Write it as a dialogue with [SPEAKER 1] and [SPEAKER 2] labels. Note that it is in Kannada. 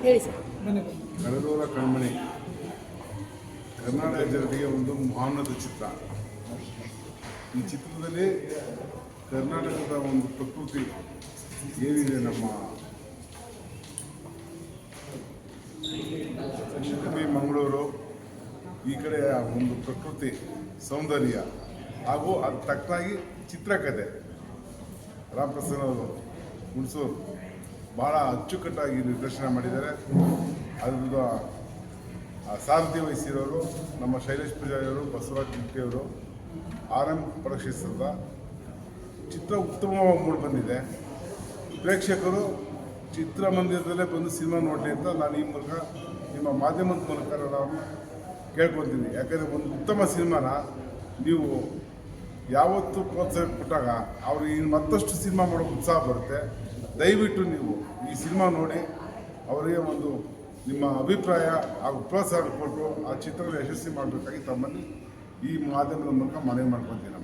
[SPEAKER 1] ಹೇಳಿ ಸರ್.
[SPEAKER 2] ಕಳೆದೋರ ಕಣ್ಮಣಿ ಕರ್ನಾಟಕ ಜನತೆಗೆ ಒಂದು ಮಹಾನದ ಚಿತ್ರ. ಈ ಚಿತ್ರದಲ್ಲಿ ಕರ್ನಾಟಕದ ಒಂದು ಪ್ರಕೃತಿ ಏನಿದೆ, ನಮ್ಮ ಶಿವಮೊಗ್ಗ ಮಂಗಳೂರು ಈ ಕಡೆ ಒಂದು ಪ್ರಕೃತಿ ಸೌಂದರ್ಯ ಹಾಗೂ ಅದು ತಕ್ಕನಾಗಿ ಚಿತ್ರಕಥೆ ರಾಮಪ್ರಸನ್ನ ಅವರು ಹುಣಸೂರು ಭಾಳ ಅಚ್ಚುಕಟ್ಟಾಗಿ ನಿರ್ದೇಶನ ಮಾಡಿದ್ದಾರೆ. ಅದ್ರದ್ದು ಸಾರಥಿ ವಹಿಸಿರೋರು ನಮ್ಮ ಶೈಲೇಶ್ ಪೂಜಾರಿ ಅವರು, ಬಸವರಾಜ್ ಗಿಟ್ಟಿಯವರು, RM ಪ್ರದರ್ಶಿಸಿದ ಚಿತ್ರ ಉತ್ತಮವಾಗಿ ಮೂಡಿ ಬಂದಿದೆ. ಪ್ರೇಕ್ಷಕರು ಚಿತ್ರಮಂದಿರದಲ್ಲೇ ಬಂದು ಸಿನಿಮಾ ನೋಡಲಿ ಅಂತ ನಾನು ಈ ಮೂಲಕ ನಿಮ್ಮ ಮಾಧ್ಯಮದ ಮೂಲಕ ನಾವು ಕೇಳ್ಕೊತೀನಿ. ಯಾಕಂದರೆ ಒಂದು ಉತ್ತಮ ಸಿನಿಮಾನ ನೀವು ಯಾವತ್ತು ಪ್ರೋತ್ಸಾಹ ಕೊಟ್ಟಾಗ ಅವ್ರಿಗೆ ಮತ್ತಷ್ಟು ಸಿನಿಮಾ ಮಾಡೋಕ್ಕೆ ಉತ್ಸಾಹ ಬರುತ್ತೆ. ದಯವಿಟ್ಟು ನೀವು ಈ ಸಿನಿಮಾ ನೋಡಿ ಅವರಿಗೆ ಒಂದು ನಿಮ್ಮ ಅಭಿಪ್ರಾಯ ಹಾಗೂ ಪ್ರೋತ್ಸಾಹ ಕೊಟ್ಟು ಆ ಚಿತ್ರವನ್ನು ಯಶಸ್ವಿ ಮಾಡಬೇಕಾಗಿ ತಮ್ಮಲ್ಲಿ ಈ ಮಾಧ್ಯಮದ ಮೂಲಕ ಮನವಿ ಮಾಡ್ಕೊತೀನಿ.